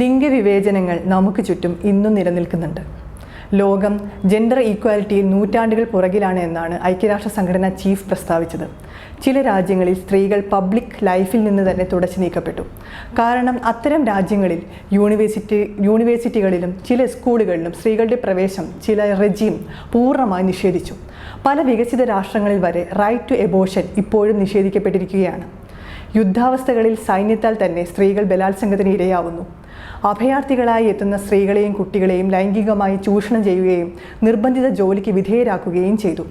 ലിംഗവിവേചനങ്ങൾ നമുക്ക് ചുറ്റും ഇന്നും നിലനിൽക്കുന്നുണ്ട്. ലോകം ജെൻഡർ ഈക്വാലിറ്റിയിൽ നൂറ്റാണ്ടുകൾ പുറകിലാണ് എന്നാണ് ഐക്യരാഷ്ട്ര സംഘടന ചീഫ് പ്രസ്താവിച്ചത്. ചില രാജ്യങ്ങളിൽ സ്ത്രീകൾ പബ്ലിക് ലൈഫിൽ നിന്ന് തന്നെ തുടച്ചു നീക്കപ്പെട്ടു. കാരണം അത്തരം രാജ്യങ്ങളിൽ യൂണിവേഴ്സിറ്റികളിലും ചില സ്കൂളുകളിലും സ്ത്രീകളുടെ പ്രവേശം ചില റെജീം പൂർണ്ണമായി നിഷേധിച്ചു. പല വികസിത രാഷ്ട്രങ്ങളിൽ വരെ റൈറ്റ് ടു എബോർഷൻ ഇപ്പോഴും നിഷേധിക്കപ്പെട്ടിരിക്കുകയാണ്. യുദ്ധാവസ്ഥകളിൽ സൈന്യത്താൽ തന്നെ സ്ത്രീകൾ ബലാത്സംഗത്തിന് ഇരയാവുന്നു. അഭയാർത്ഥികളായി എത്തുന്ന സ്ത്രീകളെയും കുട്ടികളെയും ലൈംഗികമായി ചൂഷണം ചെയ്യുകയും നിർബന്ധിത ജോലിക്ക് വിധേയരാക്കുകയും ചെയ്തു.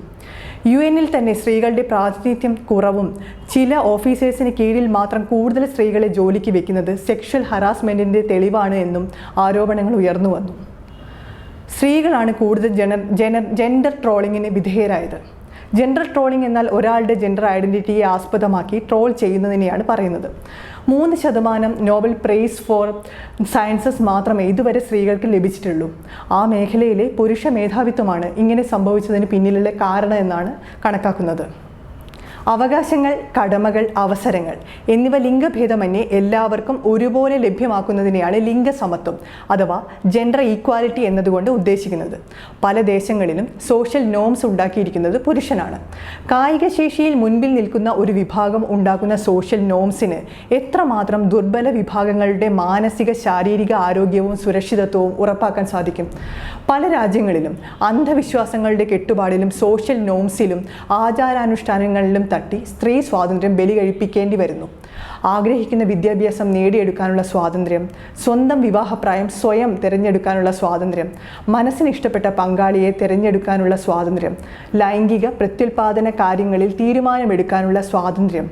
UN-ൽ തന്നെ സ്ത്രീകളുടെ പ്രാതിനിധ്യം കുറവും ചില ഓഫീസേഴ്സിന് കീഴിൽ മാത്രം കൂടുതൽ സ്ത്രീകളെ ജോലിക്ക് വെക്കുന്നത് സെക്ഷൽ ഹറാസ്മെൻറ്റിൻ്റെ തെളിവാണ് എന്നും ആരോപണങ്ങൾ ഉയർന്നു വന്നു. സ്ത്രീകളാണ് കൂടുതൽ ജെൻഡർ ട്രോളിങ്ങിന് വിധേയരായത്. ജെൻഡർ ട്രോളിംഗ് എന്നാൽ ഒരാളുടെ ജെൻഡർ ഐഡൻറ്റിറ്റിയെ ആസ്പദമാക്കി ട്രോൾ ചെയ്യുന്നതിനെയാണ് പറയുന്നത്. 3% നോബൽ പ്രൈസ് ഫോർ സയൻസസ് മാത്രമേ ഇതുവരെ സ്ത്രീകൾക്ക് ലഭിച്ചിട്ടുള്ളൂ. ആ മേഖലയിലെ പുരുഷ മേധാവിത്വമാണ് ഇങ്ങനെ സംഭവിച്ചതിന് പിന്നിലുള്ള കാരണം എന്നാണ് കണക്കാക്കുന്നത്. അവകാശങ്ങൾ, കടമകൾ, അവസരങ്ങൾ എന്നിവ ലിംഗഭേദമന്യേ എല്ലാവർക്കും ഒരുപോലെ ലഭ്യമാക്കുന്നതിനെയാണ് ലിംഗസമത്വം അഥവാ ജെൻഡർ ഈക്വാലിറ്റി എന്നതുകൊണ്ട് ഉദ്ദേശിക്കുന്നത്. പല ദേശങ്ങളിലും സോഷ്യൽ നോംസ് ഉണ്ടാക്കിയിരിക്കുന്നത് പുരുഷനാണ്. കായിക ശേഷിയിൽ മുൻപിൽ നിൽക്കുന്ന ഒരു വിഭാഗം ഉണ്ടാക്കുന്ന സോഷ്യൽ നോംസിന് എത്രമാത്രം ദുർബല വിഭാഗങ്ങളുടെ മാനസിക ശാരീരിക ആരോഗ്യവും സുരക്ഷിതത്വവും ഉറപ്പാക്കാൻ സാധിക്കും? പല രാജ്യങ്ങളിലും അന്ധവിശ്വാസങ്ങളുടെ കെട്ടുപാടിലും സോഷ്യൽ നോംസിലും ആചാരാനുഷ്ഠാനങ്ങളിലും തട്ടി സ്ത്രീ സ്വാതന്ത്ര്യം ബലി കഴിപ്പിക്കേണ്ടി വരുന്നു. ആഗ്രഹിക്കുന്ന വിദ്യാഭ്യാസം നേടിയെടുക്കാനുള്ള സ്വാതന്ത്ര്യം, സ്വന്തം വിവാഹപ്രായം സ്വയം തിരഞ്ഞെടുക്കാനുള്ള സ്വാതന്ത്ര്യം, മനസ്സിന് ഇഷ്ടപ്പെട്ട പങ്കാളിയെ തിരഞ്ഞെടുക്കാനുള്ള സ്വാതന്ത്ര്യം, ലൈംഗിക പ്രത്യുൽപാദന കാര്യങ്ങളിൽ തീരുമാനമെടുക്കാനുള്ള സ്വാതന്ത്ര്യം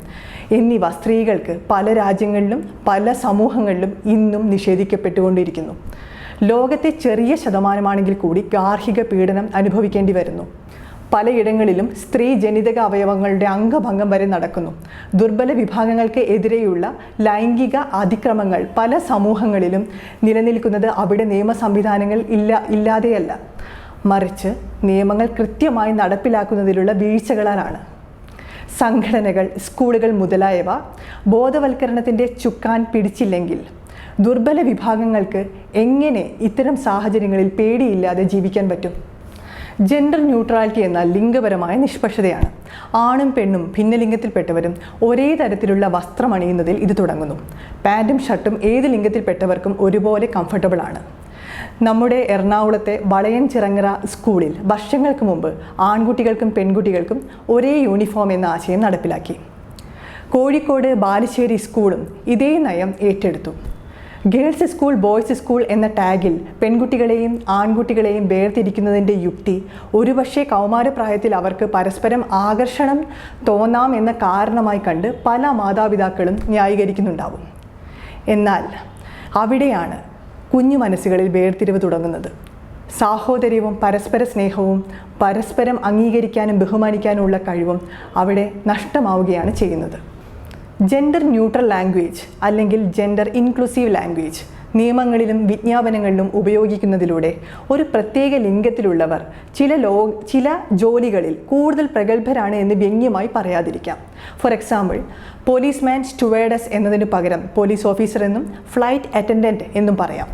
എന്നിവ സ്ത്രീകൾക്ക് പല രാജ്യങ്ങളിലും പല സമൂഹങ്ങളിലും ഇന്നും നിഷേധിക്കപ്പെട്ടുകൊണ്ടിരിക്കുന്നു. ലോകത്തെ ചെറിയ ശതമാനമാണെങ്കിൽ കൂടി ഗാർഹിക പീഡനം അനുഭവിക്കേണ്ടി വരുന്നു. പലയിടങ്ങളിലും സ്ത്രീ ജനിതക അവയവങ്ങളുടെ അംഗഭംഗം വരെ നടക്കുന്നു. ദുർബല വിഭാഗങ്ങൾക്ക് എതിരെയുള്ള ലൈംഗിക അതിക്രമങ്ങൾ പല സമൂഹങ്ങളിലും നിലനിൽക്കുന്നത് അവിടെ നിയമ സംവിധാനങ്ങൾ ഇല്ലാതെയല്ല, മറിച്ച് നിയമങ്ങൾ കൃത്യമായി നടപ്പിലാക്കുന്നതിലുള്ള വീഴ്ചകളാലാണ്. സംഘടനകൾ, സ്കൂളുകൾ മുതലായവ ബോധവൽക്കരണത്തിൻ്റെ ചുക്കാൻ പിടിച്ചില്ലെങ്കിൽ ദുർബല വിഭാഗങ്ങൾക്ക് എങ്ങനെ ഇത്തരം സാഹചര്യങ്ങളിൽ പേടിയില്ലാതെ ജീവിക്കാൻ പറ്റും? ജെൻഡർ ന്യൂട്രാലിറ്റി എന്നാൽ ലിംഗപരമായ നിഷ്പക്ഷതയാണ്. ആണും പെണ്ണും ഭിന്നലിംഗത്തിൽപ്പെട്ടവരും ഒരേ തരത്തിലുള്ള വസ്ത്രം അണിയുന്നതിൽ ഇത് തുടങ്ങുന്നു. പാൻറ്റും ഷർട്ടും ഏത് ലിംഗത്തിൽപ്പെട്ടവർക്കും ഒരുപോലെ കംഫർട്ടബിൾ ആണ്. നമ്മുടെ എറണാകുളത്തെ വളയൻചിറങ്ങര സ്കൂളിൽ വർഷങ്ങൾക്ക് മുമ്പ് ആൺകുട്ടികൾക്കും പെൺകുട്ടികൾക്കും ഒരേ യൂണിഫോം എന്ന ആശയം നടപ്പിലാക്കി. കോഴിക്കോട് ബാലുശ്ശേരി സ്കൂളും ഇതേ നയം ഏറ്റെടുത്തു. ഗേൾസ് സ്കൂൾ, ബോയ്സ് സ്കൂൾ എന്ന ടാഗിൽ പെൺകുട്ടികളെയും ആൺകുട്ടികളെയും വേർതിരിക്കുന്നതിൻ്റെ യുക്തി ഒരുപക്ഷെ കൗമാരപ്രായത്തിൽ അവർക്ക് പരസ്പരം ആകർഷണം തോന്നാം എന്ന കാരണമായി കണ്ട് പല മാതാപിതാക്കളും ന്യായീകരിക്കുന്നുണ്ടാവും. എന്നാൽ അവിടെയാണ് കുഞ്ഞു മനസ്സുകളിൽ വേർതിരിവ് തുടങ്ങുന്നത്. സാഹോദര്യവും പരസ്പര സ്നേഹവും പരസ്പരം അംഗീകരിക്കാനും ബഹുമാനിക്കാനുമുള്ള കഴിവും അവിടെ നഷ്ടമാവുകയാണ് ചെയ്യുന്നത്. ജെൻഡർ ന്യൂട്രൽ ലാംഗ്വേജ് അല്ലെങ്കിൽ ജെൻഡർ ഇൻക്ലൂസീവ് ലാംഗ്വേജ് നിയമങ്ങളിലും വിജ്ഞാപനങ്ങളിലും ഉപയോഗിക്കുന്നതിലൂടെ ഒരു പ്രത്യേക ലിംഗത്തിലുള്ളവർ ചില ജോലികളിൽ കൂടുതൽ പ്രഗത്ഭരാണ് എന്ന് വ്യംഗ്യമായി പറയാതിരിക്കാം. ഫോർ എക്സാമ്പിൾ, പോലീസ്മാൻ, സ്റ്റുവേർഡസ് എന്നതിനു പകരം പോലീസ് ഓഫീസർ എന്നും ഫ്ലൈറ്റ് അറ്റൻഡൻറ്റ് എന്നും പറയാം.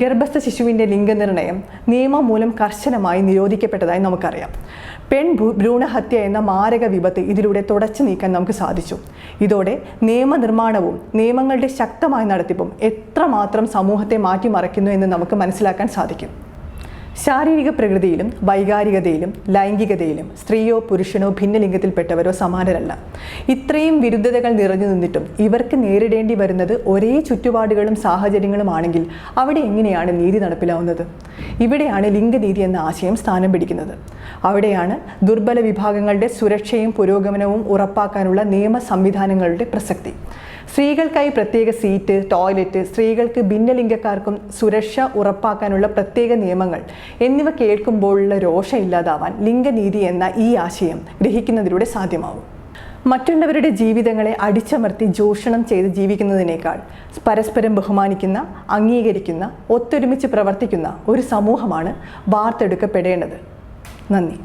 ഗർഭസ്ഥ ശിശുവിൻ്റെ ലിംഗനിർണയം നിയമം മൂലം കർശനമായി നിരോധിക്കപ്പെട്ടതായി നമുക്കറിയാം. ഭ്രൂണഹത്യ എന്ന മാരക വിപത്ത് ഇതിലൂടെ തുടച്ചു നീക്കാൻ നമുക്ക് സാധിച്ചു. ഇതോടെ നിയമനിർമ്മാണവും നിയമങ്ങളുടെ ശക്തമായ നടത്തിപ്പും എത്രമാത്രം സമൂഹത്തെ മാറ്റിമറിക്കുന്നു എന്ന് നമുക്ക് മനസ്സിലാക്കാൻ സാധിക്കും. ശാരീരിക പ്രകൃതിയിലും വൈകാരികതയിലും ലൈംഗികതയിലും സ്ത്രീയോ പുരുഷനോ ഭിന്നലിംഗത്തിൽപ്പെട്ടവരോ സമാനരല്ല. ഇത്രയും വിരുദ്ധതകൾ നിറഞ്ഞു നിന്നിട്ടും ഇവർക്ക് നേരിടേണ്ടി വരുന്നത് ഒരേ ചുറ്റുപാടുകളും സാഹചര്യങ്ങളുമാണെങ്കിൽ അവിടെ എങ്ങനെയാണ് നീതി നടപ്പിലാവുന്നത്? ഇവിടെയാണ് ലിംഗനീതി എന്ന ആശയം സ്ഥാനം പിടിക്കുന്നത്. അവിടെയാണ് ദുർബല വിഭാഗങ്ങളുടെ സുരക്ഷയും പുരോഗമനവും ഉറപ്പാക്കാനുള്ള നിയമ സംവിധാനങ്ങളുടെ പ്രസക്തി. സ്ത്രീകൾക്കായി പ്രത്യേക സീറ്റ്, ടോയ്ലറ്റ്, സ്ത്രീകൾക്ക് ഭിന്നലിംഗക്കാർക്കും സുരക്ഷ ഉറപ്പാക്കാനുള്ള പ്രത്യേക നിയമങ്ങൾ എന്നിവ കേൾക്കുമ്പോഴുള്ള രോഷം ഇല്ലാതാവാൻ ലിംഗനീതി എന്ന ഈ ആശയം ഗ്രഹിക്കുന്നതിലൂടെ സാധ്യമാവും. മറ്റുള്ളവരുടെ ജീവിതങ്ങളെ അടിച്ചമർത്തി ചൂഷണം ചെയ്ത് ജീവിക്കുന്നതിനേക്കാൾ പരസ്പരം ബഹുമാനിക്കുന്ന, അംഗീകരിക്കുന്ന, ഒത്തൊരുമിച്ച് പ്രവർത്തിക്കുന്ന ഒരു സമൂഹമാണ് വാർത്തെടുക്കപ്പെടേണ്ടത്. നന്ദി.